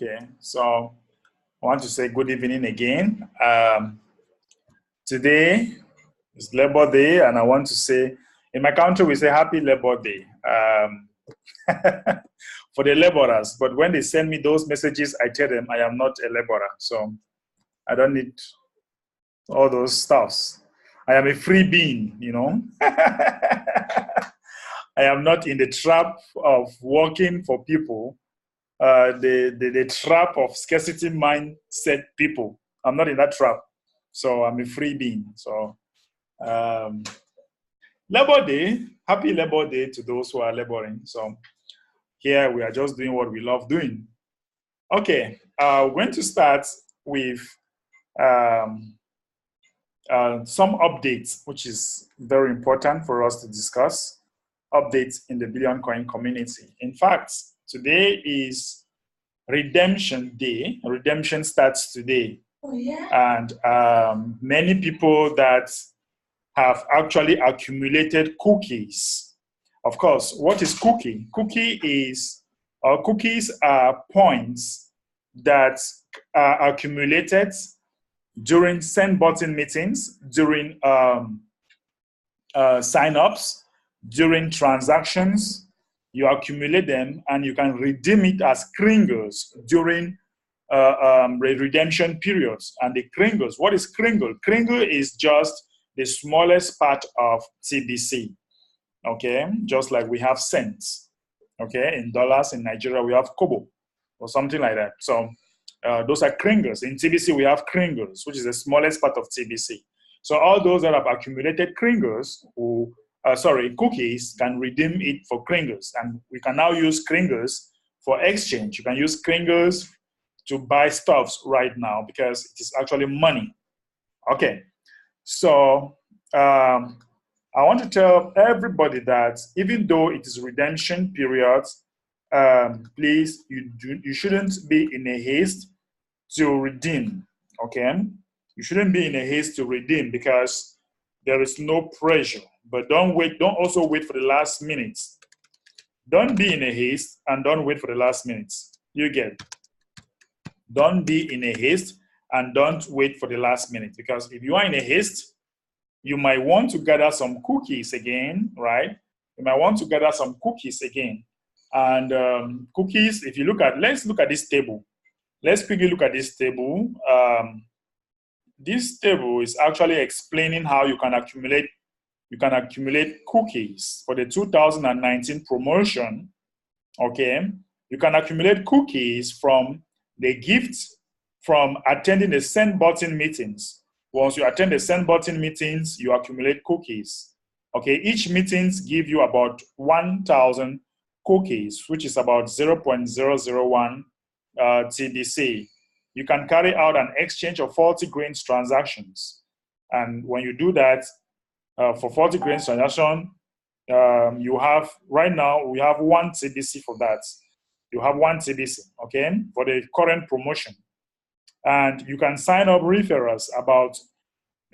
Okay, so I want to say good evening again. Today is Labor Day, and I want to say, in my country, we say Happy Labor Day for the laborers. But when they send me those messages, I tell them I am not a laborer, so I don't need all those stuffs. I am a free being, you know. I am not in the trap of working for people. The trap of scarcity mindset people. I'm not in that trap. So I'm a free being. So Labor Day, happy Labor Day to those who are laboring. So here we are just doing what we love doing. Okay, we're going to start with some updates, which is very important for us to discuss. Updates in the Billion Coin community. In fact, today is Redemption Day. Redemption starts today. Oh, yeah. And many people that have actually accumulated cookies. Of course, what is cookie? Cookies are points that are accumulated during send button meetings, during sign-ups, during transactions. You accumulate them and you can redeem it as kringles during redemption periods. And the kringles, what is kringle? Kringle is just the smallest part of TBC, okay? Just like we have cents, okay? In dollars, in Nigeria, we have kobo or something like that. So those are kringles. In TBC, we have kringles, which is the smallest part of TBC. So all those that have accumulated kringles, cookies, can redeem it for kringles. And we can now use kringles for exchange. You can use kringles to buy stuffs right now because it is actually money. Okay, so I want to tell everybody that even though it is redemption periods, please, you shouldn't be in a haste to redeem, okay? You shouldn't be in a haste to redeem because there is no pressure. But don't also wait for the last minute. Don't be in a haste and don't wait for the last minute. You get it? Don't be in a haste and don't wait for the last minute, because if you are in a haste, you might want to gather some cookies again, right? You might want to gather some cookies again. And cookies, if you look at, let's look at this table. Let's quickly look at this table. This table is actually explaining how you can accumulate cookies for the 2019 promotion, okay? You can accumulate cookies from the gifts from attending the send button meetings. Once you attend the send button meetings, you accumulate cookies, okay? Each meetings give you about 1,000 cookies, which is about 0.001 TBC. You can carry out an exchange of 40 grains transactions. And when you do that, for 40 grains transaction, you have, right now, we have 1 TBC for that. You have 1 TBC, okay, for the current promotion. And you can sign up referrals. About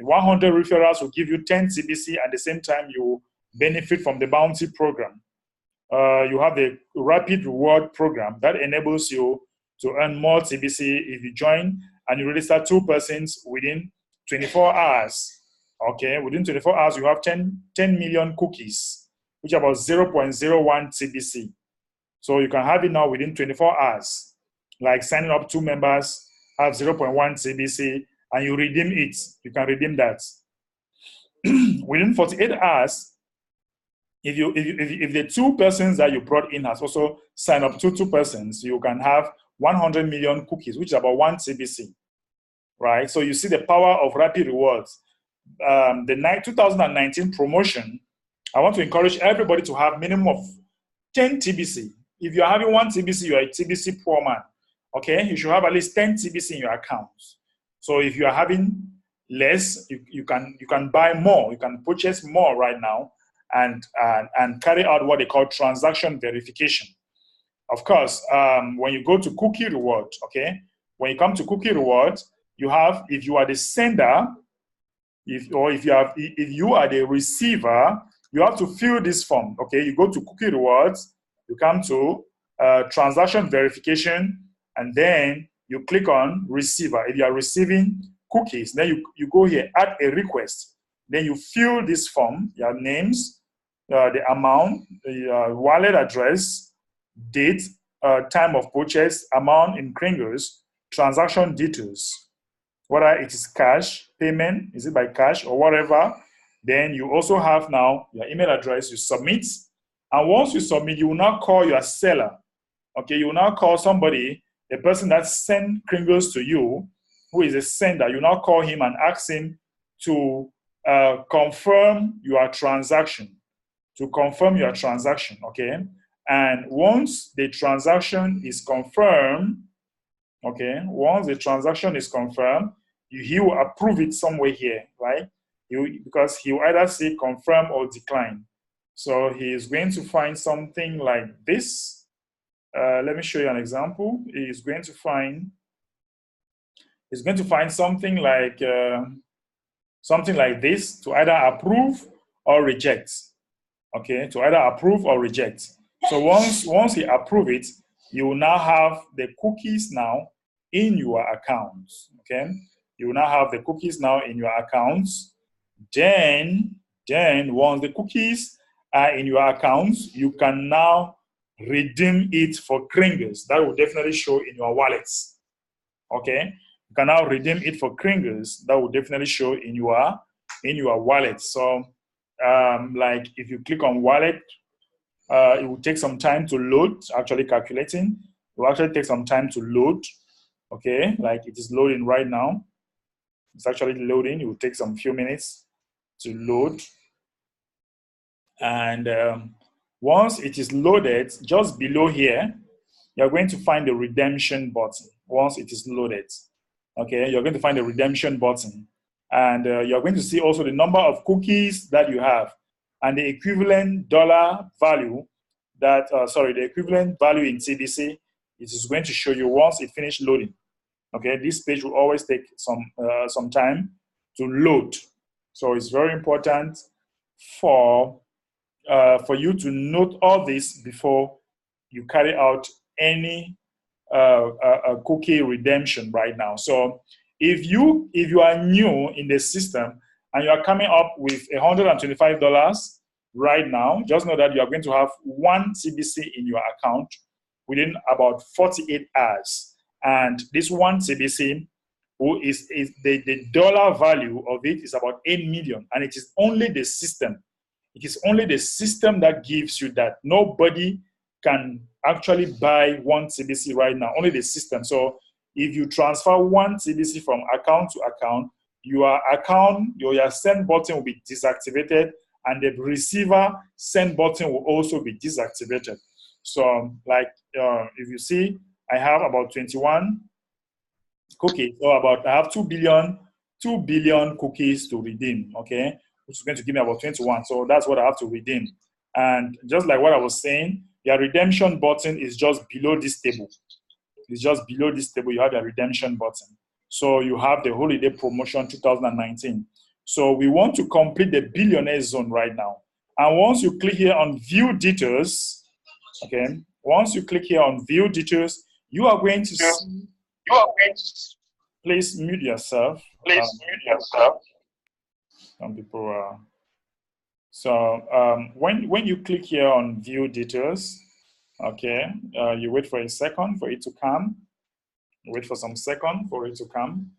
100 referrals will give you 10 TBC. At the same time, you benefit from the bounty program. You have the rapid reward program that enables you to earn more TBC if you join and you register 2 persons within 24 hours. Okay, within 24 hours, you have 10 million cookies, which are about 0.01 TBC. So you can have it now within 24 hours, like signing up 2 members, have 0.1 TBC, and you redeem it. You can redeem that. Within 48 hours, if the 2 persons that you brought in has also signed up to 2 persons, you can have 100 million cookies, which is about 1 TBC, right? So you see the power of rapid rewards. The 2019 promotion, I want to encourage everybody to have minimum of 10 TBC. If you're having 1 TBC, you're a TBC poor man, okay? You should have at least 10 TBC in your account. So if you are having less, you can buy more. You can purchase more right now and carry out what they call transaction verification. Of course, when you go to cookie reward, okay? When you come to cookie reward, you have, if you are the sender, if you are the receiver, you have to fill this form, okay? You go to cookie rewards, you come to transaction verification, and then you click on receiver. If you are receiving cookies, then you go here, add a request. Then you fill this form, your names, the amount, the wallet address, date, time of purchase, amount in kringles, transaction details, whether it is cash, payment, is it by cash or whatever. Then you also have now your email address, you submit. And once you submit, you will now call your seller. Okay, you will now call somebody, the person that sent kringles to you, who is a sender. You now call him and ask him to confirm your transaction. To confirm your transaction, okay? And once the transaction is confirmed, okay, once the transaction is confirmed, he will approve it somewhere here, right? Because he will either say confirm or decline. So he is going to find something like this. Let me show you an example. He's going to find something like this to either approve or reject. Okay, to either approve or reject. So once he approve it, you will now have the cookies now in your account. Okay, you will now have the cookies now in your accounts. Then once the cookies are in your accounts, you can now redeem it for kringles. That will definitely show in your wallets. Okay, you can now redeem it for kringles. That will definitely show in your wallet. So like if you click on wallet, it will take some time to load. Actually calculating, it will actually take some time to load. Okay, like it is loading right now. It's actually loading. It will take some few minutes to load. And once it is loaded, just below here, you're going to find the redemption button. Once it is loaded, okay, you're going to find the redemption button. And you're going to see also the number of cookies that you have and the equivalent dollar value that, the equivalent value in TBC. It is going to show you once it finished loading. Okay, this page will always take some time to load. So it's very important for you to note all this before you carry out any cookie redemption right now. So if you are new in the system and you are coming up with $125 right now, just know that you are going to have 1 TBC in your account within about 48 hours. And this 1 TBC is the dollar value of it is about 8 million, and it is only the system. It is only the system that gives you that. Nobody can actually buy 1 TBC right now, only the system. So if you transfer 1 TBC from account to account, your send button will be deactivated, and the receiver send button will also be deactivated. So like if you see, I have about 21 cookies. So I have 2 billion cookies to redeem, okay? Which is going to give me about 21. So that's what I have to redeem. And just like what I was saying, your redemption button is just below this table. It's just below this table. You have your redemption button. So you have the holiday promotion 2019. So we want to complete the billionaire zone right now. And once you click here on view details, okay, once you click here on view details, you are going to see, please mute yourself. Some people are. So when you click here on view details, okay, you wait for a second for it to come. Wait for some second for it to come.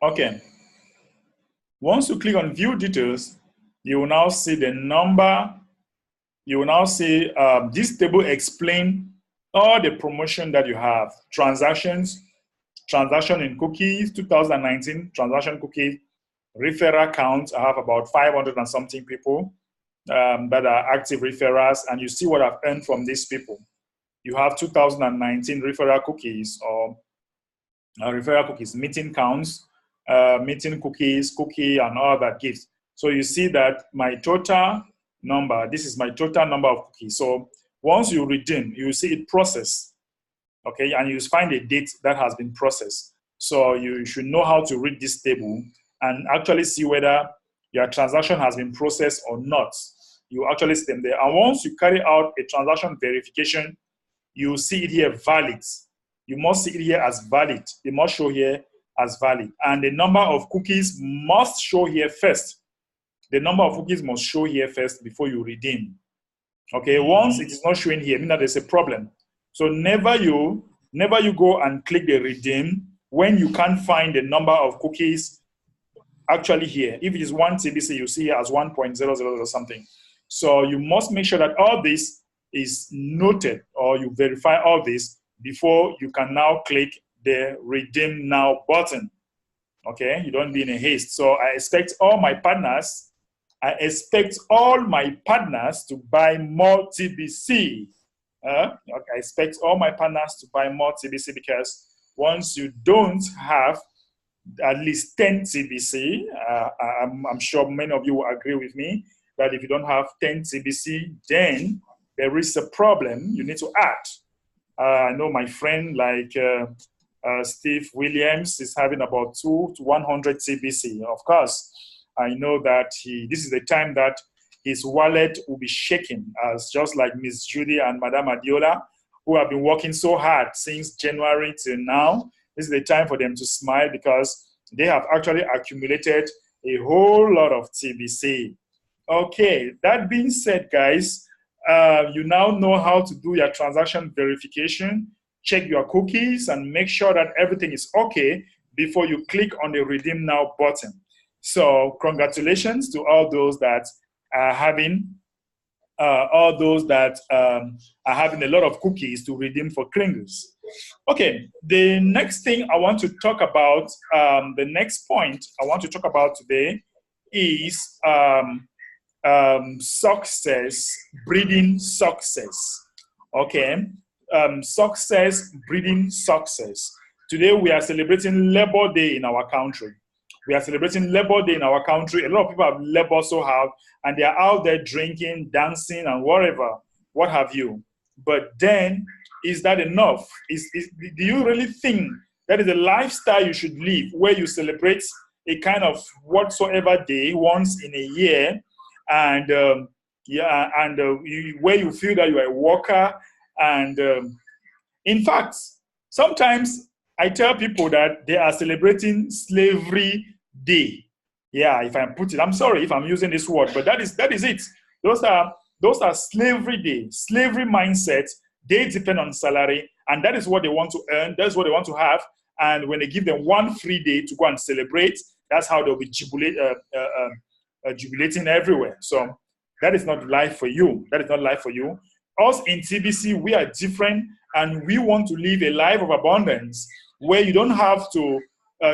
Okay. Once you click on view details, you will now see the number. You will now see this table explain all the promotion that you have. Transactions, transaction in cookies, 2019 transaction cookies, referral counts. I have about 500 and something people that are active referrals, and you see what I've earned from these people. You have 2019 referral cookies or referral cookies, meeting counts, meeting cookies, cookie, and all that gifts. So you see that my total number, this is my total number of cookies. So once you redeem, you see it processed, okay, and you find a date that has been processed. So you should know how to read this table and actually see whether your transaction has been processed or not. you actually see them there. And once you carry out a transaction verification, you see it here valid. You must see it here as valid. It must show here as valid. And the number of cookies must show here first. The number of cookies must show here first before you redeem. Okay, once it is not showing here, meaning that there's a problem. So never you go and click the redeem when you can't find the number of cookies actually here. If it is 1 TBC, you see here as 1.00 or something. So you must make sure that all this is noted, or you verify all this before you can now click the redeem now button. Okay, you don't be in a haste. So I expect all my partners to buy more TBC. Okay, I expect all my partners to buy more TBC, because once you don't have at least 10 TBC, I'm sure many of you will agree with me that if you don't have 10 TBC, then there is a problem you need to add. I know my friend like Steve Williams is having about 2 to 100 TBC. Of course, I know that this is the time that his wallet will be shaking, as just like Miss Judy and Madame Adiola, who have been working so hard since January till now. This is the time for them to smile, because they have actually accumulated a whole lot of TBC. Okay, that being said, guys, you now know how to do your transaction verification, check your cookies, and make sure that everything is okay before you click on the redeem now button. So congratulations to all those that are having a lot of cookies to redeem for Kringles. Okay, the next thing I want to talk about, the next point I want to talk about today is success breeding success. Okay, success breeding success. Today we are celebrating Labor Day in our country. We are celebrating Labor Day in our country. A lot of people have labored so hard, and they are out there drinking, dancing, and whatever, what have you. But then, is that enough? Do you really think that is a lifestyle you should live, where you celebrate a kind of whatsoever day once in a year, and where you feel that you are a worker? And in fact, sometimes I tell people that they are celebrating slavery day. Yeah, if I put it, I'm sorry if I'm using this word, but that is it. Those are slavery days, slavery mindset. They depend on salary, and that is what they want to earn. That's what they want to have. And when they give them one free day to go and celebrate, that's how they'll be jubilating everywhere. So that is not life for you. That is not life for you. Us in TBC, we are different, and we want to live a life of abundance where you don't have to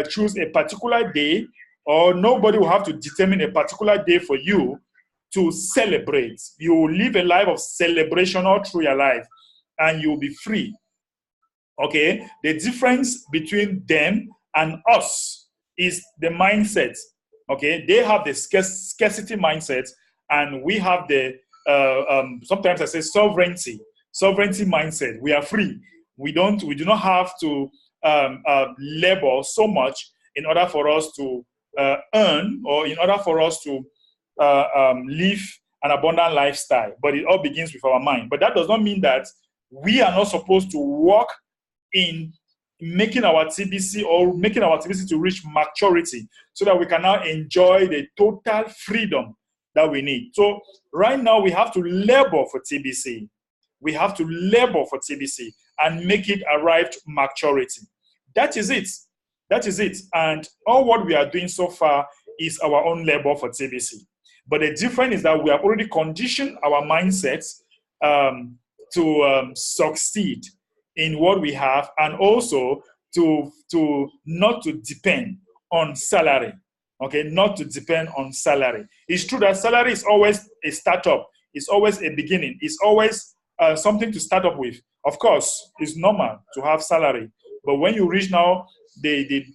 choose a particular day, or nobody will have to determine a particular day for you to celebrate. You will live a life of celebration all through your life, and you'll be free. Okay? The difference between them and us is the mindset. Okay? They have the scarcity mindset, and we have the, sometimes I say sovereignty mindset. We are free. We do not have to labor so much in order for us to earn, or in order for us to live an abundant lifestyle. But it all begins with our mind. But that does not mean that we are not supposed to work in making our TBC, or making our TBC to reach maturity, so that we can now enjoy the total freedom that we need. So right now we have to labor for TBC. We have to labor for TBC and make it arrive to maturity. That is it. That is it. And all what we are doing so far is our own labor for TBC. But the difference is that we have already conditioned our mindsets to succeed in what we have, and also to not to depend on salary. Okay, not to depend on salary. It's true that salary is always a startup. It's always a beginning. It's always something to start up with. Of course, it's normal to have salary. But when you reach now the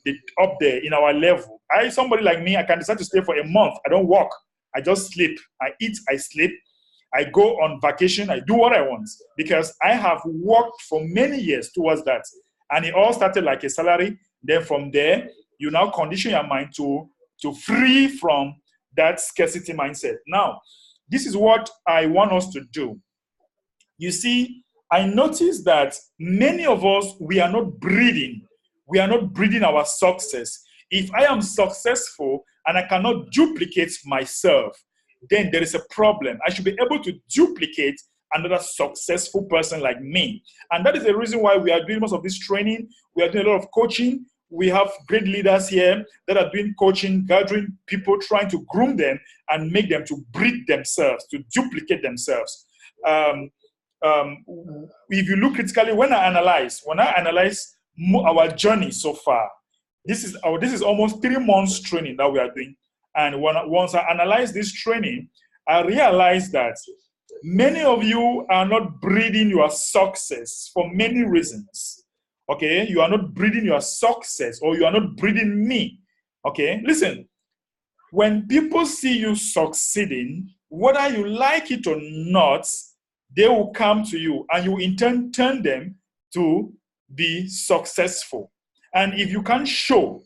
up there in our level, somebody like me, I can decide to stay for a month. I don't work. I just sleep. I eat, I sleep. I go on vacation. I do what I want, because I have worked for many years towards that. And it all started like a salary. Then from there, you now condition your mind to free from that scarcity mindset. Now, this is what I want us to do. You see, I noticed that many of us, we are not breathing. We are not breathing our success. If I am successful and I cannot duplicate myself, then there is a problem. I should be able to duplicate another successful person like me. And that is the reason why we are doing most of this training. We are doing a lot of coaching. We have great leaders here that are doing coaching, gathering people, trying to groom them and make them to breed themselves, to duplicate themselves. If you look critically, when I analyze our journey so far, this is almost 3 months training that we are doing. And once I analyze this training, I realize that many of you are not breeding your success for many reasons. Okay, you are not breeding your success, or you are not breeding me. Okay, listen. When people see you succeeding, whether you like it or not, they will come to you, and you in turn turn them to be successful. And if you can't show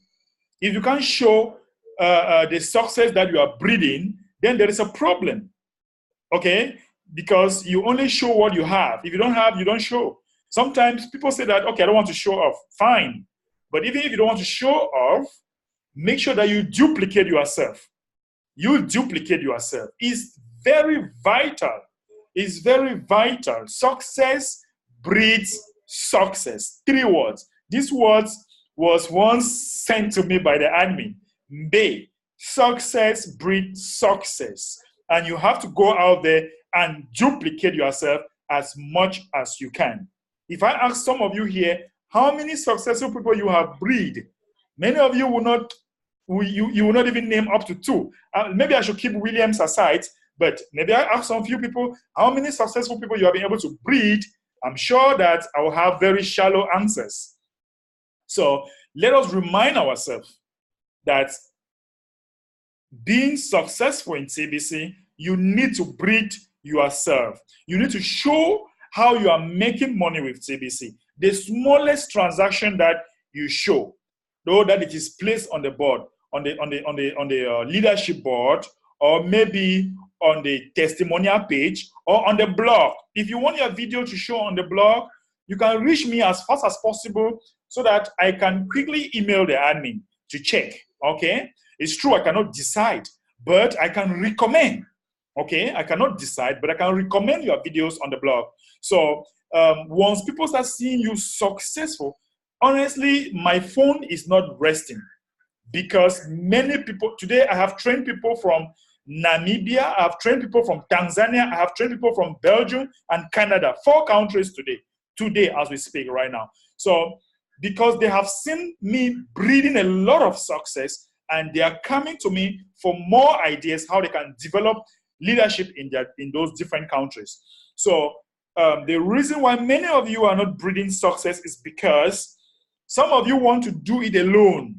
the success that you are breeding, then there is a problem. Okay, because you only show what you have. If you don't have, you don't show. Sometimes people say that, okay, I don't want to show off. Fine. But even if you don't want to show off, make sure that you duplicate yourself. You duplicate yourself. It's very vital. It's very vital. Success breeds success. 3 words. These words was once sent to me by the admin. Bay. Success breeds success. And you have to go out there and duplicate yourself as much as you can. If I ask some of you here, how many successful people you have bred, many of you will not, you will not even name up to 2. Maybe I should keep Williams aside, but maybe I ask some few people, how many successful people you have been able to breed. I'm sure that I will have very shallow answers. So let us remind ourselves that being successful in TBC, you need to breed yourself. You need to show how you are making money with TBC. The smallest transaction that you show, though that it is placed on the board, on the leadership board, or maybe on the testimonial page, or on the blog. If you want your video to show on the blog, you can reach me as fast as possible so that I can quickly email the admin to check. Okay, it's true I cannot decide, but I can recommend. Okay, I cannot decide, but I can recommend your videos on the blog. So once people start seeing you successful, honestly, my phone is not resting, because many people today, I have trained people from Namibia, I have trained people from Tanzania, I have trained people from Belgium and Canada, 4 countries today as we speak right now. So because they have seen me breeding a lot of success, and they are coming to me for more ideas how they can develop leadership in those different countries. So the reason why many of you are not breeding success is because some of you want to do it alone.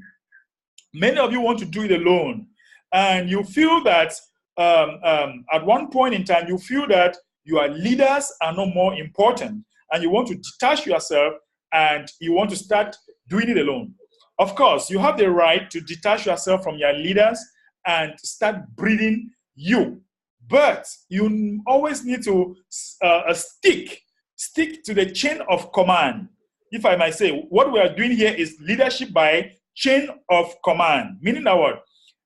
Many of you want to do it alone. And you feel that at one point in time, you feel that your leaders are no more important. And you want to detach yourself and you want to start doing it alone. Of course, you have the right to detach yourself from your leaders and start breeding you. But you always need to stick to the chain of command. If I might say, what we are doing here is leadership by chain of command. Meaning that what?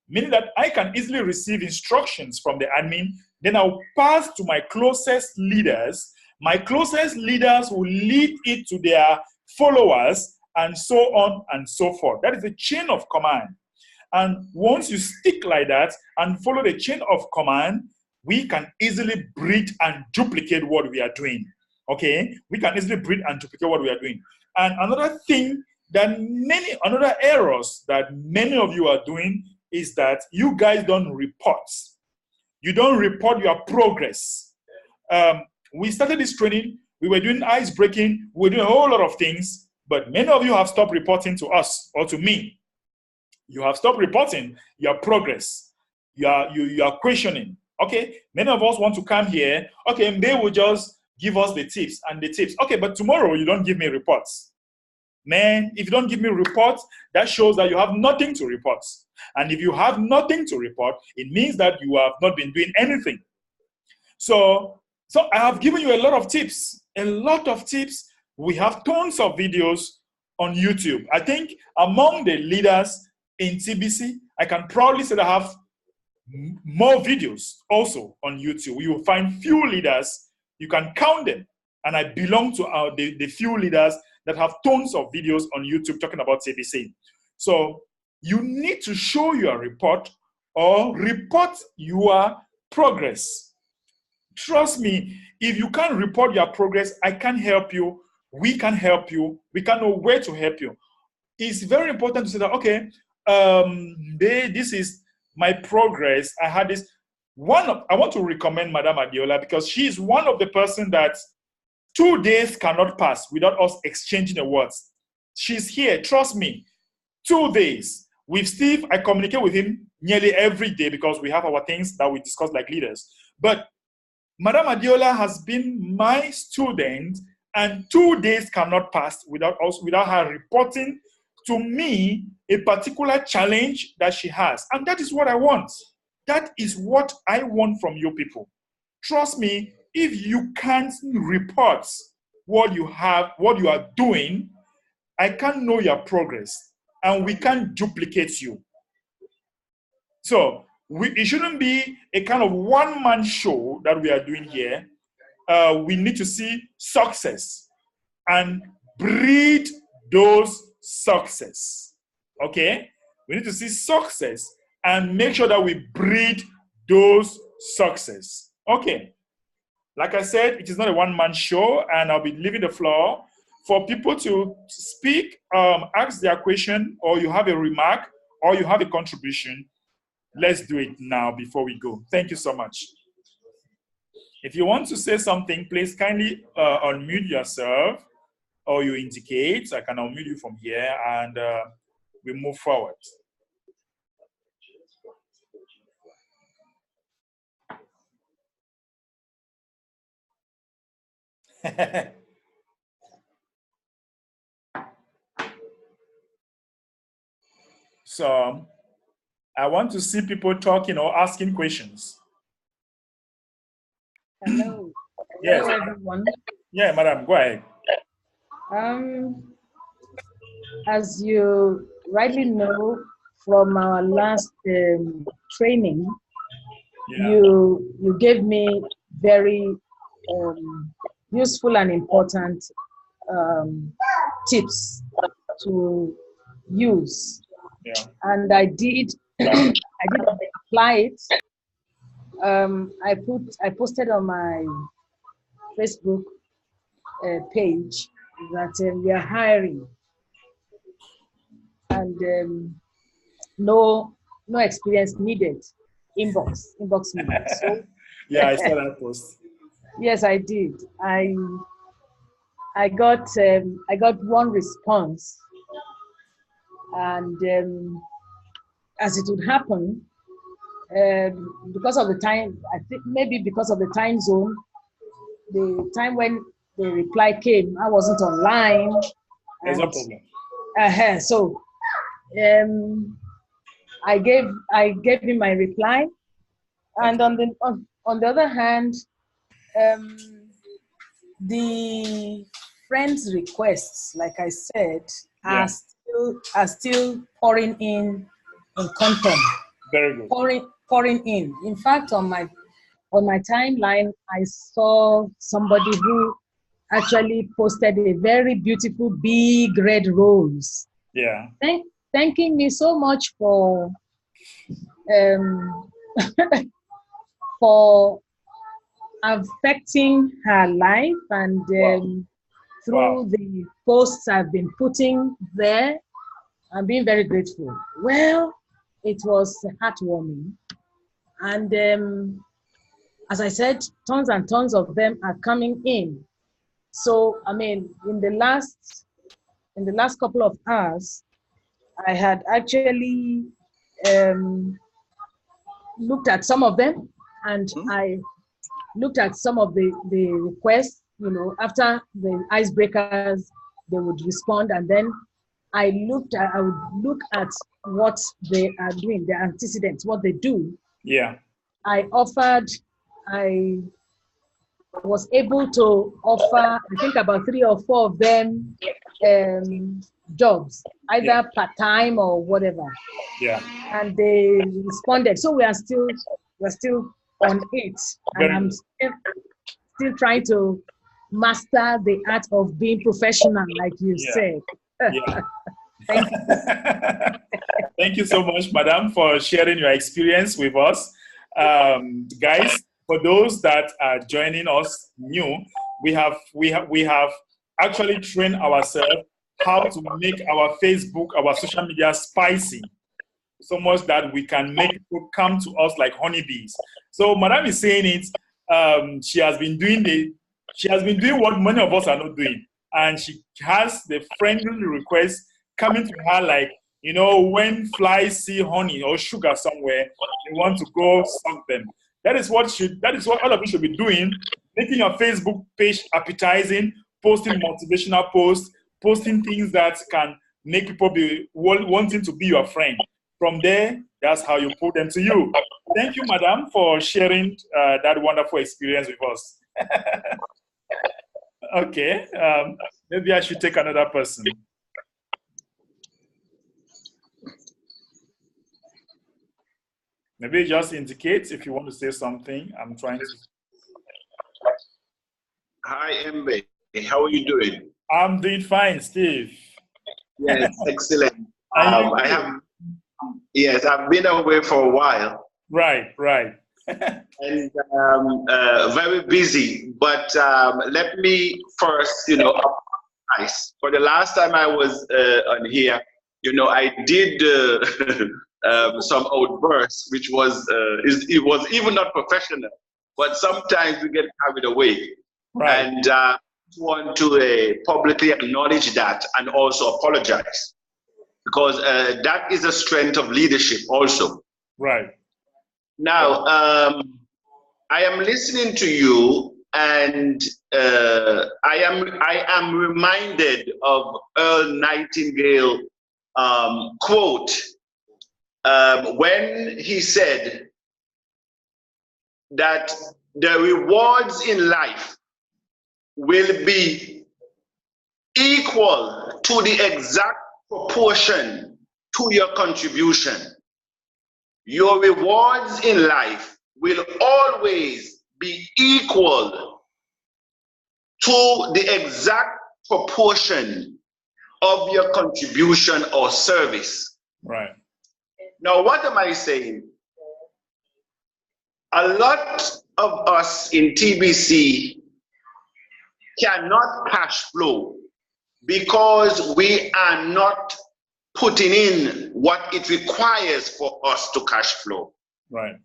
Meaning that I can easily receive instructions from the admin, then I'll pass to my closest leaders. My closest leaders will lead it to their followers, and so on and so forth. That is the chain of command. And once you stick like that and follow the chain of command, we can easily breed and duplicate what we are doing. Okay? We can easily breed and duplicate what we are doing. And another thing that another errors that many of you are doing is that you guys don't report. You don't report your progress. We started this training, we were doing ice breaking, we were doing a whole lot of things, but many of you have stopped reporting to us or to me. You have stopped reporting your progress. You are questioning. Okay, many of us want to come here. Okay, and they will just give us the tips and the tips. Okay, but tomorrow you don't give me reports. Man, if you don't give me reports, that shows that you have nothing to report. And if you have nothing to report, it means that you have not been doing anything. So I have given you a lot of tips, We have tons of videos on YouTube. I think among the leaders in TBC, I can proudly say that I have more videos also on YouTube. You will find few leaders, you can count them. And I belong to the few leaders that have tons of videos on YouTube talking about TBC. So you need to show your report or report your progress. Trust me, if you can't report your progress, I can help you. We can help you. We can know where to help you. It's very important to say that, okay, this is my progress. I had this. I want to recommend Madame Adiola because she is one of the person that 2 days cannot pass without us exchanging the words. She's here, trust me. 2 days. With Steve, I communicate with him nearly every day because we have our things that we discuss like leaders. But Madame Adiola has been my student, and 2 days cannot pass without her reporting to me a particular challenge that she has. And that is what I want. That is what I want from you people. Trust me, if you can't report what you are doing, I can't know your progress and we can't duplicate you. So it shouldn't be a kind of one-man show that we are doing here. We need to see success and breed those success. Okay? We need to see success and make sure that we breed those success. Okay. Like I said, it is not a one-man show, and I'll be leaving the floor for people to speak, ask their question, or you have a remark, or you have a contribution. Let's do it now before we go. Thank you so much. If you want to say something, please kindly unmute yourself, or you indicate. I can unmute you from here, and we move forward. So I want to see people talking or asking questions. Hello. Yes. Hello, everyone. Yeah, madam, go ahead. As you rightly know from our last training, Yeah. you gave me very useful and important tips to use. Yeah. And I did apply it. I posted on my Facebook page that we are hiring, and no experience needed. Inbox me. So yeah, I saw that post. yes, I did. I got one response, and as it would happen, because of the time, I think maybe because of the time zone, the time when the reply came, I wasn't online. There's no problem. So I gave him my reply, and on the other hand, the friends' requests, like I said, Yeah. are still pouring in content. Very good. Pouring in. In fact, on my timeline, I saw somebody who actually posted a very beautiful big red rose. Yeah. Thanking me so much for for affecting her life, and through the posts I've been putting there, I'm being very grateful. Well, it was heartwarming, and as I said, tons and tons of them are coming in. So I mean, in the last couple of hours, I had actually looked at some of them, and I looked at some of the requests. You know, after the icebreakers, they would respond, and then I would look at what they are doing, their antecedents, what they do. Yeah. I was able to offer, I think, about 3 or 4 of them jobs, either part-time or whatever. Yeah. And they responded. So we're still on it. And I'm still trying to master the art of being professional, like you said. Yeah. Thank you. Thank you so much, Madam, for sharing your experience with us. Guys, for those that are joining us new, we have actually trained ourselves how to make our Facebook, our social media spicy, so much that we can make people come to us like honeybees. So Madam is saying it. She has been doing what many of us are not doing, and she has the friendly request coming to her like, you know, when flies see honey or sugar somewhere, they want to go suck them. That is what all of you should be doing. Making your Facebook page appetizing, posting motivational posts, posting things that can make people be wanting to be your friend. From there, that's how you put them to you. Thank you, Madam, for sharing that wonderful experience with us. Okay, maybe I should take another person. Maybe just indicate if you want to say something. I'm trying to. Hi, Mbe. How are you doing? I'm doing fine, Steve. Yes, excellent. Yes, I've been away for a while. Right. And very busy. But let me first, apologize. For the last time I was on here, I did some outbursts, which was it was even not professional. But sometimes we get carried away. Right. And I want to publicly acknowledge that and also apologize, because that is a strength of leadership also. Right. Now, I am listening to you, and I am reminded of Earl Nightingale quote when he said that the rewards in life will be equal to the exact proportion to your contribution. Your rewards in life will always be equal to the exact proportion of your contribution or service. Right. Now, what am I saying? A lot of us in TBC cannot cash flow because we are not putting in what it requires for us to cash flow. Right.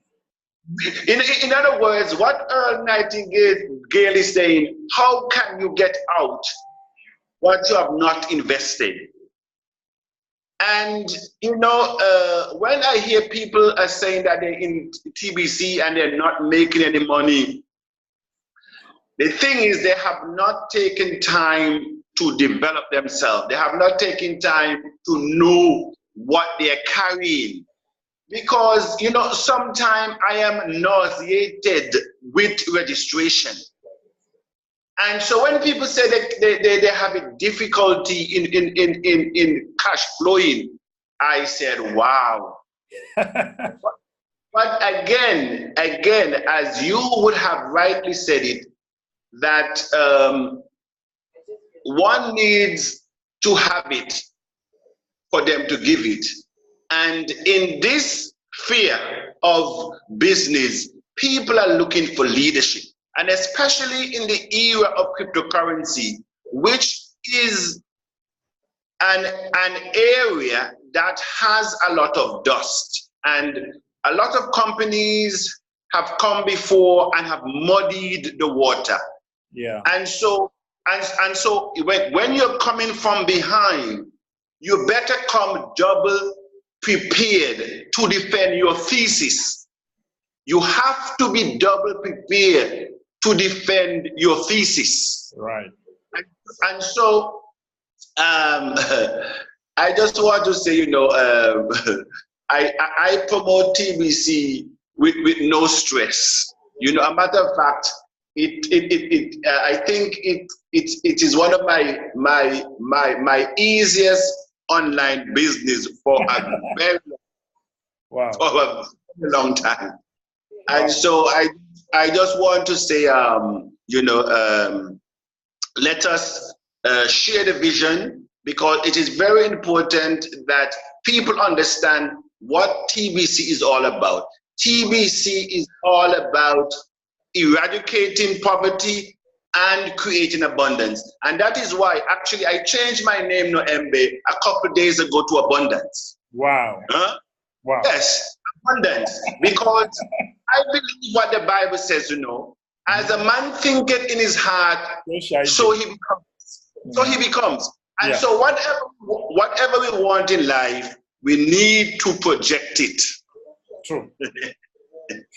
In other words, what Earl Nightingale is saying, how can you get out what you have not invested? And when I hear people are saying that they're in TBC and they're not making any money, the thing is they have not taken time to develop themselves. They have not taken time to know what they're carrying. Because, sometimes I am nauseated with registration. And so when people say that they have a difficulty in cash flowing, I said, wow. But again, as you would have rightly said it, that one needs to have it for them to give it. And in this sphere of business, people are looking for leadership. And especially in the era of cryptocurrency, which is an area that has a lot of dust. And a lot of companies have come before and have muddied the water. Yeah. And so when you're coming from behind, you better come double prepared to defend your thesis. You have to be double prepared to defend your thesis. Right. And so I just want to say, I promote TBC with no stress. A matter of fact, I think it is one of my easiest online business for a very long time. And so I just want to say, let us share the vision, because it is very important that people understand what TBC is all about. TBC is all about eradicating poverty and creating abundance. And that is why actually I changed my name, Noembe, a couple of days ago to Abundance. Wow. Huh? Wow. Yes, abundance. Because I believe what the Bible says, as a man thinketh in his heart, so he becomes. So he becomes. And so whatever we want in life, we need to project it. True.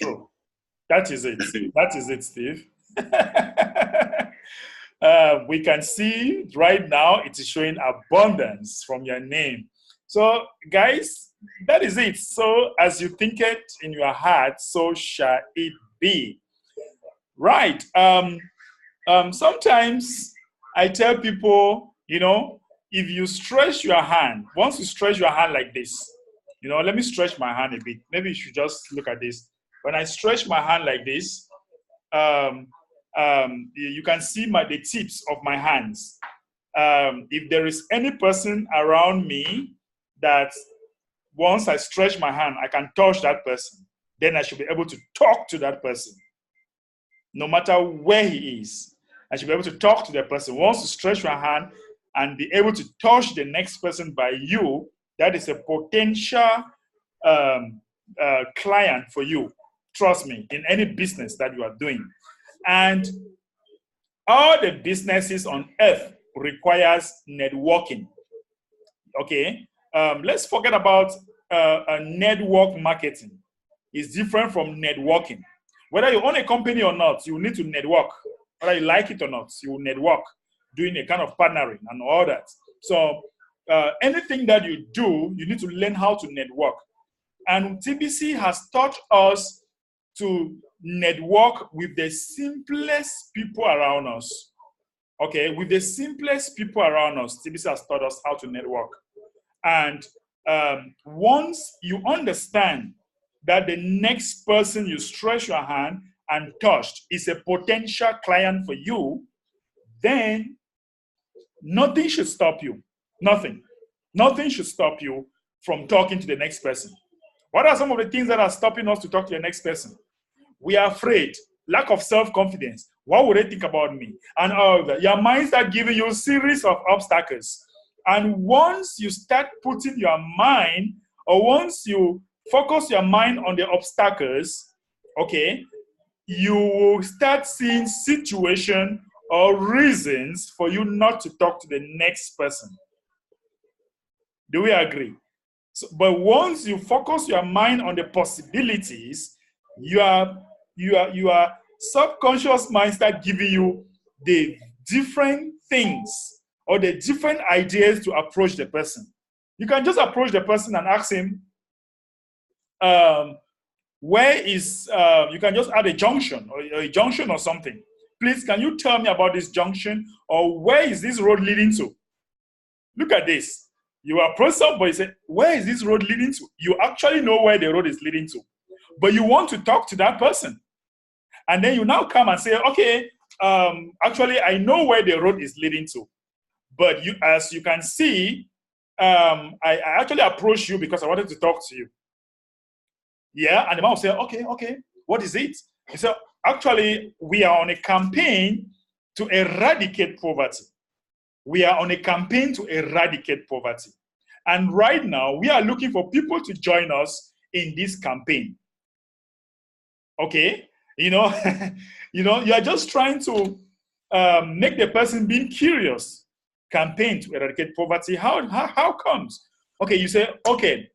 True. That is it. That is it, Steve. We can see right now it is showing abundance from your name. So, guys, that is it. So, as you think it in your heart, so shall it be. Right. Sometimes I tell people, if you stretch your hand, once you stretch your hand like this, let me stretch my hand a bit. Maybe you should just look at this. When I stretch my hand like this, you can see the tips of my hands. If there is any person around me that once I stretch my hand, I can touch that person, then I should be able to talk to that person. No matter where he is, I should be able to talk to that person. Once you stretch your hand and be able to touch the next person by you, that is a potential client for you. Trust me, in any business that you are doing. And all the businesses on earth requires networking. Okay, let's forget about network marketing. It's different from networking. Whether you own a company or not, you need to network. Whether you like it or not, you will network, doing a kind of partnering and all that. So anything that you do, you need to learn how to network. And TBC has taught us to network with the simplest people around us. Okay, with the simplest people around us, TBC has taught us how to network. And once you understand that the next person you stretch your hand and touched is a potential client for you, then nothing should stop you. Nothing. Nothing should stop you from talking to the next person. What are some of the things that are stopping us to talk to the next person? We are afraid, lack of self-confidence. What would they think about me? And all of that. Your mind starts giving you a series of obstacles. And once you start putting your mind, or once you focus your mind on the obstacles, okay, you will start seeing situations or reasons for you not to talk to the next person. Do we agree? So, but once you focus your mind on the possibilities, your subconscious mind start giving you the different things or the different ideas to approach the person. You can just approach the person and ask him, where is, you can just add a junction or something. Please, can you tell me about this junction, or where is this road leading to? Look at this. You approach somebody, say, where is this road leading to? You actually know where the road is leading to, but you want to talk to that person. And then you now come and say, okay, actually, I know where the road is leading to. But as you can see, I actually approached you because I wanted to talk to you. Yeah, and the man will say, okay, what is it? He said, actually, we are on a campaign to eradicate poverty. We are on a campaign to eradicate poverty. And right now, we are looking for people to join us in this campaign. Okay? You are just trying to make the person being curious. Campaign to eradicate poverty. How comes? Okay, you say, okay,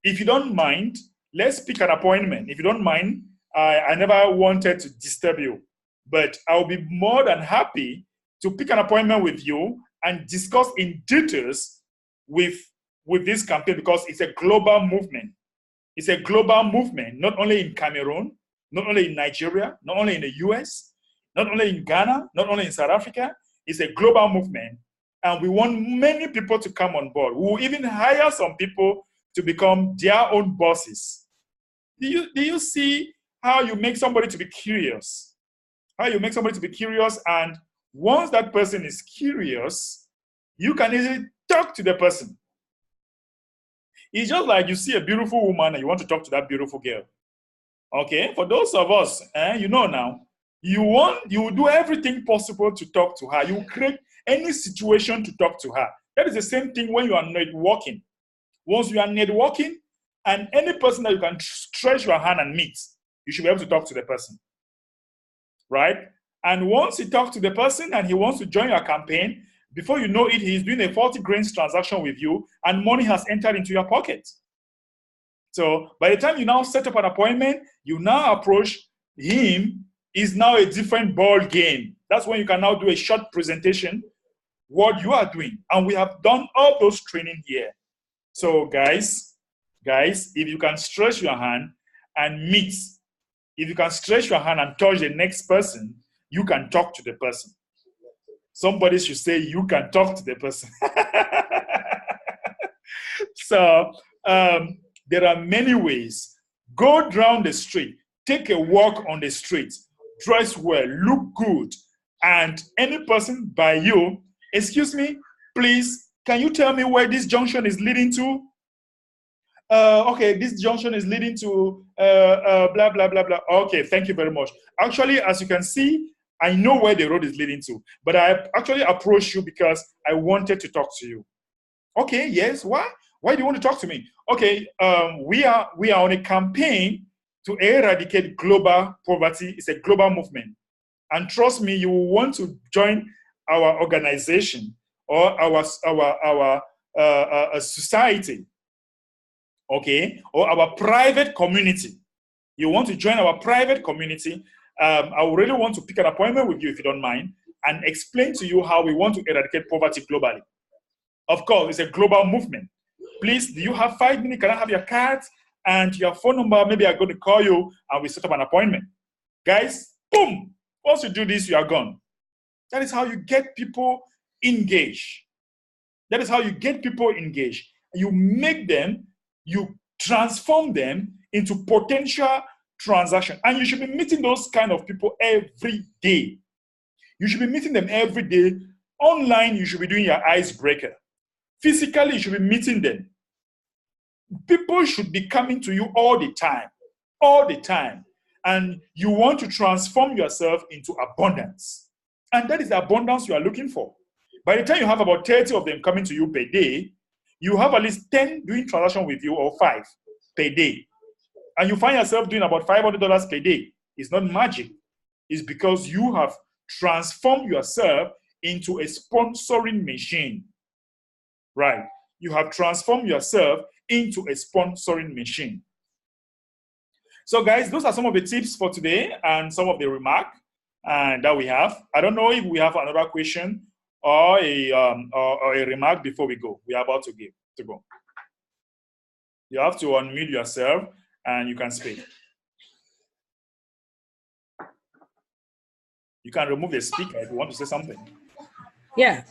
if you don't mind, let's pick an appointment. If you don't mind, I never wanted to disturb you, but I'll be more than happy to pick an appointment with you and discuss in details with this campaign, because it's a global movement. It's a global movement, not only in Cameroon, not only in Nigeria, not only in the US. not only in Ghana, not only in South Africa. It's a global movement, and we want many people to come on board. We will even hire some people to become their own bosses. Do you see how you make somebody to be curious? How you make somebody to be curious, and once that person is curious, you can easily talk to the person. It's just like you see a beautiful woman and you want to talk to that beautiful girl. Okay, for those of us, you know now, you will do everything possible to talk to her. You will create any situation to talk to her. That is the same thing when you are networking. Once you are networking, and any person that you can stretch your hand and meet, you should be able to talk to the person, right? And once you talk to the person and he wants to join your campaign, before you know it, he's doing a 40 grains transaction with you, and money has entered into your pocket. So by the time you now set up an appointment, you now approach him, is now a different ball game. That's when you can now do a short presentation, what you are doing. And we have done all those training here. So guys, if you can stretch your hand and meet, if you can stretch your hand and touch the next person, you can talk to the person. Somebody should say you can talk to the person. So there are many ways. Go down the street, take a walk on the street, dress well, look good, and any person by you, excuse me, please, can you tell me where this junction is leading to? Okay, this junction is leading to blah, blah, blah, blah. Okay, thank you very much. Actually, as you can see, I know where the road is leading to, but I actually approached you because I wanted to talk to you. Okay, yes, why? Why do you want to talk to me? Okay, we are on a campaign to eradicate global poverty. It's a global movement. And trust me, you will want to join our organization or our society, okay, or our private community. You want to join our private community. I would really want to pick an appointment with you, if you don't mind, and explain to you how we want to eradicate poverty globally. Of course, it's a global movement. Please, do you have 5 minutes? Can I have your card and your phone number? Maybe I'm going to call you and we set up an appointment. Guys, boom! Once you do this, you are gone. That is how you get people engaged. That is how you get people engaged. You make them, you transform them into potential transaction. And you should be meeting those kind of people every day. You should be meeting them every day. Online, you should be doing your icebreaker. Physically, you should be meeting them. People should be coming to you all the time. All the time. And you want to transform yourself into abundance. And that is the abundance you are looking for. By the time you have about 30 of them coming to you per day, you have at least 10 doing transaction with you, or 5 per day. And you find yourself doing about $500 per day. It's not magic. It's because you have transformed yourself into a sponsoring machine. Right? You have transformed yourself into a sponsoring machine. So guys, those are some of the tips for today and some of the remarks that we have. I don't know if we have another question or a remark before we go. We are about to go. You have to unmute yourself and you can speak. You can remove the speaker if you want to say something. Yeah.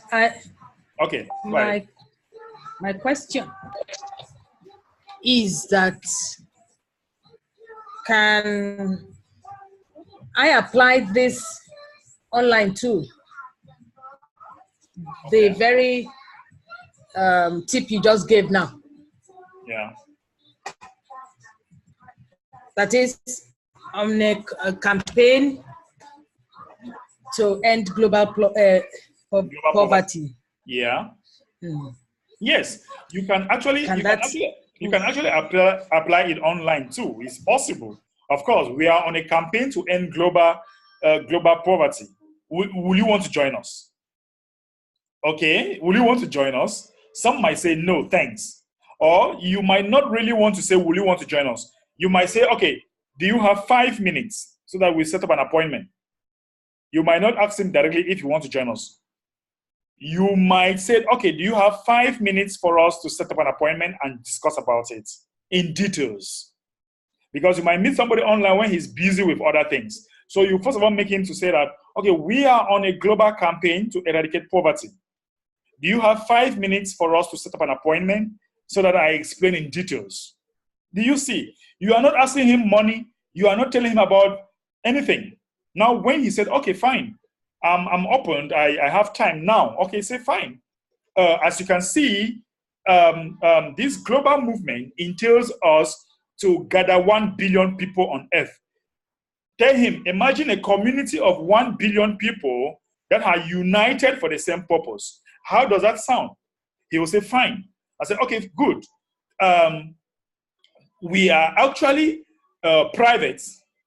Okay. My question is that, can I apply this online too? Okay. The very tip you just gave now. Yeah. That is on a campaign to end global poverty. Yeah. Mm. Yes, you can actually apply it online too. It's possible. Of course, we are on a campaign to end global poverty. Will you want to join us? Okay, will you want to join us? Some might say no, thanks. Or you might not really want to say, will you want to join us? You might say, okay, do you have 5 minutes so that we set up an appointment? You might not ask him directly if you want to join us. You might say, okay, do you have 5 minutes for us to set up an appointment and discuss about it in details? Because you might meet somebody online when he's busy with other things. So you first of all make him to say that, okay, we are on a global campaign to eradicate poverty. Do you have 5 minutes for us to set up an appointment so that I explain in details? Do you see? You are not asking him money. You are not telling him about anything. Now, when he said, okay, fine, I'm opened, I have time now. Okay, say fine. As you can see, this global movement entails us to gather 1 billion people on earth. Tell him, imagine a community of 1 billion people that are united for the same purpose. How does that sound? He will say, fine. I said, okay, good. We are actually private.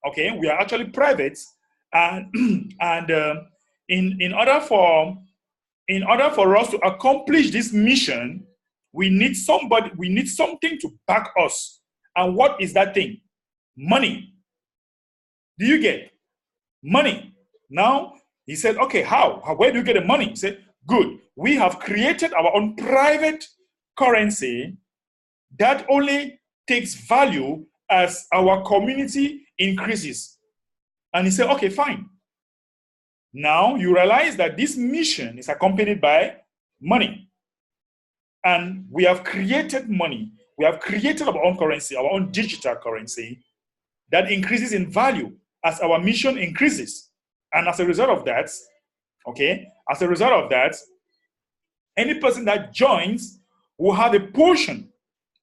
Okay, we are actually private, and in order for us to accomplish this mission, we need somebody. We need something to back us. And what is that thing? Money. Do you get money? Now he said, okay, how? Where do you get the money? He said, good. We have created our own private currency that only takes value as our community increases. And he said, okay, fine. Now you realize that this mission is accompanied by money. And we have created money. We have created our own currency, our own digital currency that increases in value as our mission increases. And as a result of that, okay, as a result of that, any person that joins will have a portion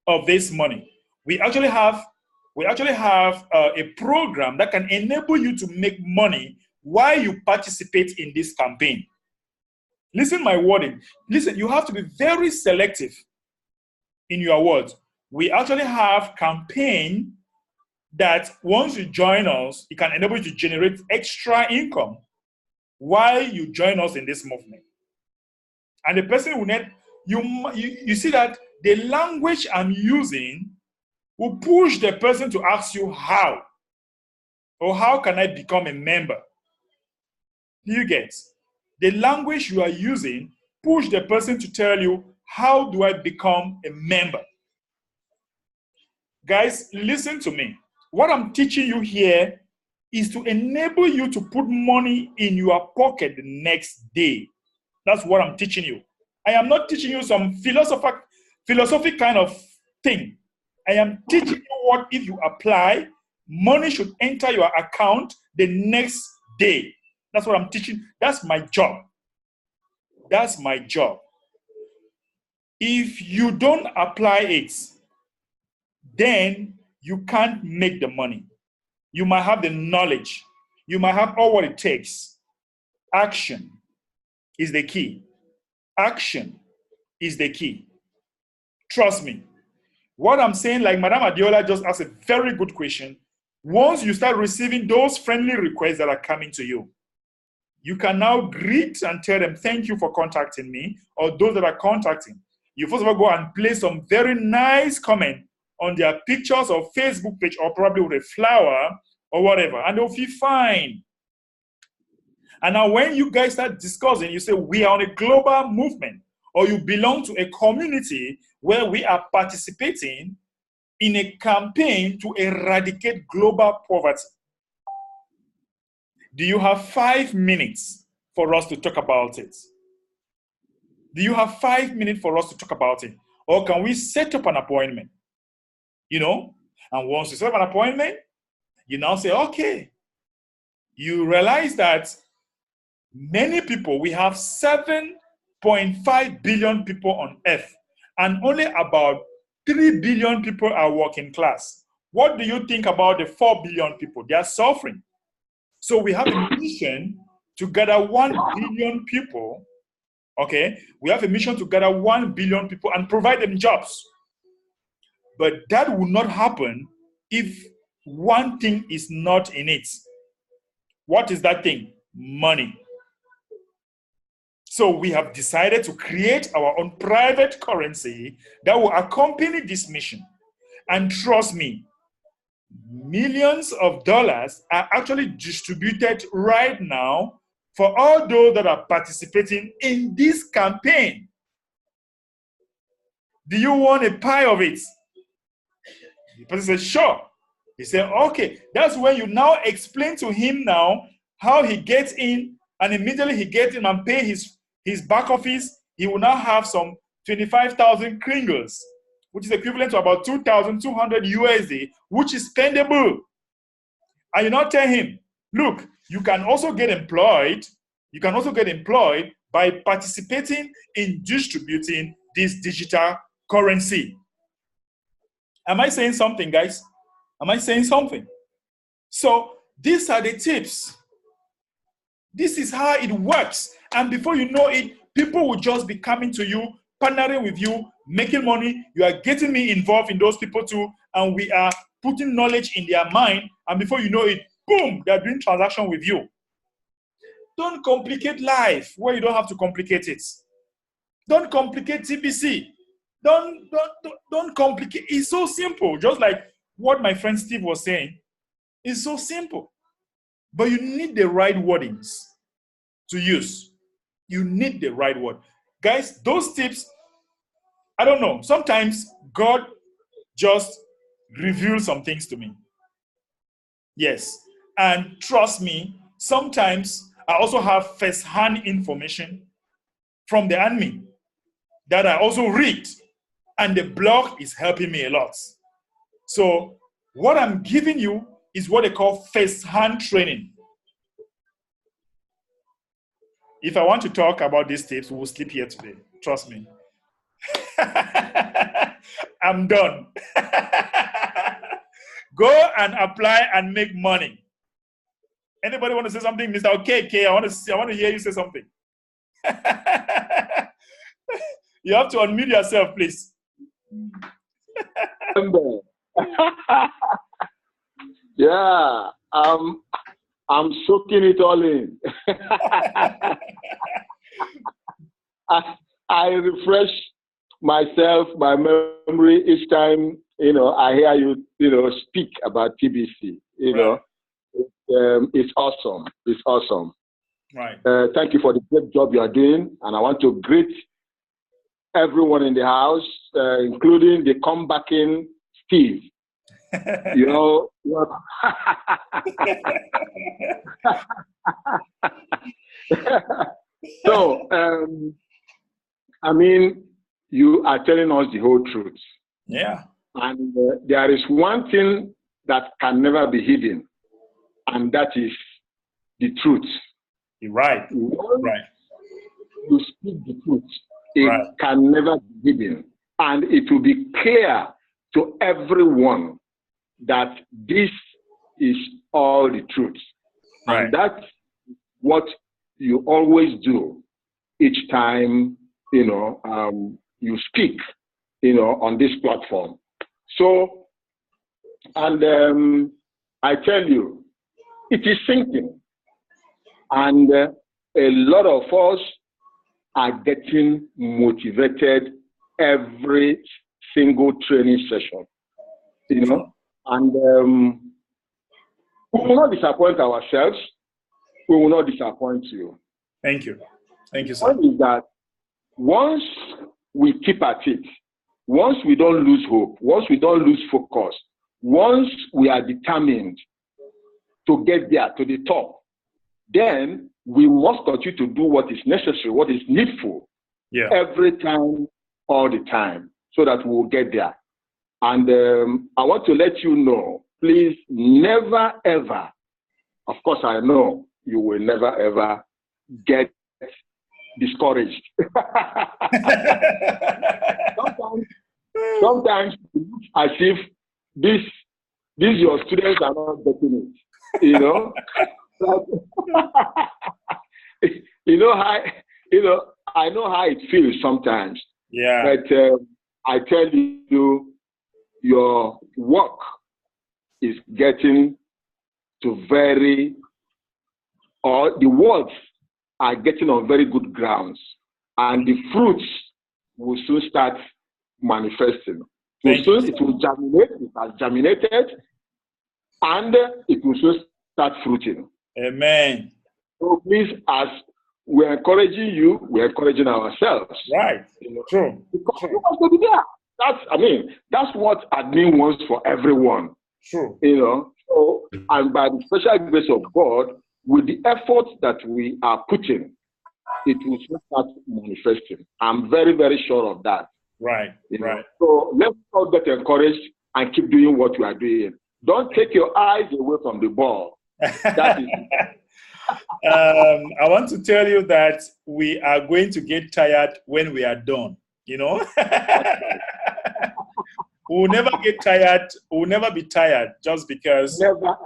of this money. We actually have a program that can enable you to make money while you participate in this campaign. Listen my wording. Listen, you have to be very selective in your words. We actually have campaign that once you join us, it can enable you to generate extra income while you join us in this movement. And the person will need, you see that the language I'm using will push the person to ask you how, or how can I become a member? Do you get? The language you are using push the person to tell you, how do I become a member? Guys, listen to me. What I'm teaching you here is to enable you to put money in your pocket the next day. That's what I'm teaching you. I am not teaching you some philosophic kind of thing. I am teaching you what, if you apply, money should enter your account the next day. That's what I'm teaching. That's my job. That's my job. If you don't apply it, then you can't make the money. You might have the knowledge. You might have all what it takes. Action is the key. Action is the key. Trust me. What I'm saying, like Madame Adiola just asked a very good question. Once you start receiving those friendly requests that are coming to you, you can now greet and tell them, thank you for contacting me, or those that are contacting. You first of all go and place some very nice comment on their pictures or Facebook page, or probably with a flower or whatever, and they'll feel fine. And now when you guys start discussing, you say, we are on a global movement, or you belong to a community where we are participating in a campaign to eradicate global poverty. Do you have 5 minutes for us to talk about it? Do you have 5 minutes for us to talk about it? Or can we set up an appointment? You know, and once you set up an appointment, you now say, okay, you realize that many people, we have 7.5 billion people on earth, and only about 3 billion people are working class. What do you think about the 4 billion people? They are suffering. So we have a mission to gather 1 billion people, okay? We have a mission to gather 1 billion people and provide them jobs. But that will not happen if one thing is not in it. What is that thing? Money. So we have decided to create our own private currency that will accompany this mission. And trust me, millions of dollars are actually distributed right now for all those that are participating in this campaign. Do you want a pie of it? The person says, sure. He said, okay, that's when you now explain to him now how he gets in, and immediately he gets in and pay his back office. He will now have some 25,000 kringles, which is equivalent to about 2,200 USD, which is spendable. And you now tell him, look, you can also get employed. You can also get employed by participating in distributing this digital currency. Am I saying something, guys? Am I saying something? So these are the tips. This is how it works. And before you know it, people will just be coming to you, partnering with you, making money. You are getting me involved in those people too. And we are putting knowledge in their mind. And before you know it, boom, they're doing transaction with you. Don't complicate life where you don't have to complicate it. Don't complicate TBC. Don't complicate. It's so simple. Just like what my friend Steve was saying. It's so simple. But you need the right wordings to use. You need the right word. Guys, those tips, I don't know. Sometimes God just reveals some things to me. Yes. And trust me, sometimes I also have first-hand information from the enemy that I also read. And the blog is helping me a lot. So what I'm giving you is what they call first-hand training. If I want to talk about these tips, we'll sleep here today. Trust me. I'm done. Go and apply and make money. Anybody want to say something? Mr. OKK, I want to hear you say something. You have to unmute yourself, please. Yeah, I'm soaking it all in. I refresh myself, my memory each time, I hear you, speak about TBC. It's awesome. It's awesome. Right. Thank you for the great job you are doing, and I want to greet everyone in the house, including the comebacking Steve. So, you are telling us the whole truth. Yeah. And there is one thing that can never be hidden, and that is the truth. You're right. Right. You speak the truth. It can never be hidden. And it will be clear to everyone that this is all the truth. Right. And that's what you always do each time, you speak, on this platform. So, and I tell you, it is sinking. And a lot of us are getting motivated every single training session, and we will not disappoint ourselves. We will not disappoint you. Thank you. Thank you, sir. One is that once we keep at it, once we don't lose hope, once we don't lose focus, once we are determined to get there to the top, then we must continue to do what is necessary, what is needful, every time, all the time, so that we will get there. And I want to let you know, please never, ever, of course I know you will never, ever get discouraged. Sometimes as if these your students are not getting it, I know how it feels sometimes. Yeah. But I tell you, your work is getting to the words are getting on very good grounds, and the fruits will soon start manifesting. It will germinate, it has germinated, and it will soon start fruiting. Amen. So please, as we're encouraging you, we're encouraging ourselves. Right. True. Because you must be there. That's what admin wants for everyone. True. You know, so, and by the special grace of God, with the effort that we are putting, it will start manifesting. I'm very, very sure of that. Right, you know. right. So let's all get encouraged and keep doing what you are doing. Don't take your eyes away from the ball. That is. I want to tell you that we are going to get tired when we are done. You know, we'll never get tired. We'll never be tired just because. Never.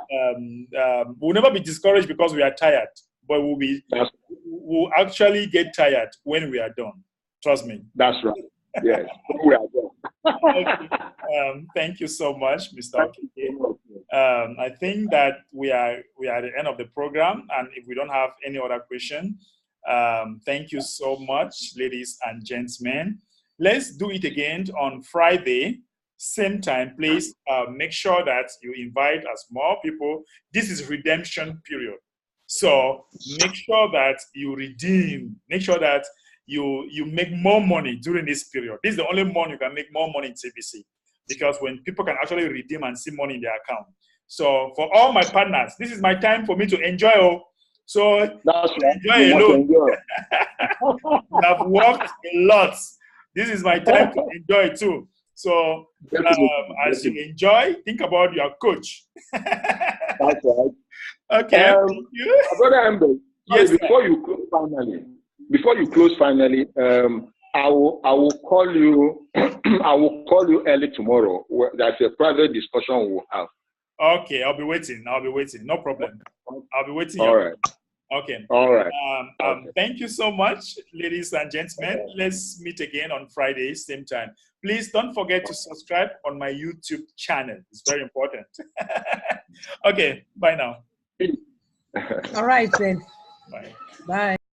We'll never be discouraged because we are tired, but we'll actually get tired when we are done. Trust me. That's right. Yes, we are done. Okay. Thank you so much, Mr. Okike. I think that we are at the end of the program, and if we don't have any other question, thank you so much, ladies and gentlemen. Let's do it again on Friday, same time. Please make sure that you invite as more people. This is redemption period, so make sure that you redeem. Make sure that you make more money during this period. This is the only month you can make more money in TBC, because when people can actually redeem and see money in their account. So for all my partners, this is my time for me to enjoy. So enjoy alone. I've worked a lot. This is my time to enjoy too. So as you enjoy, think about your coach. That's right. Okay. Thank you. Brother Amber, yes, before you close finally, I will call you. I will call you early tomorrow. That's a private discussion we'll have. Okay, I'll be waiting. No problem. I'll be waiting. All right. Okay. All right. Okay. Thank you so much, ladies and gentlemen. Let's meet again on Friday, same time. Please don't forget to subscribe on my YouTube channel. It's very important. Okay. Bye now. All right then. Bye. Bye.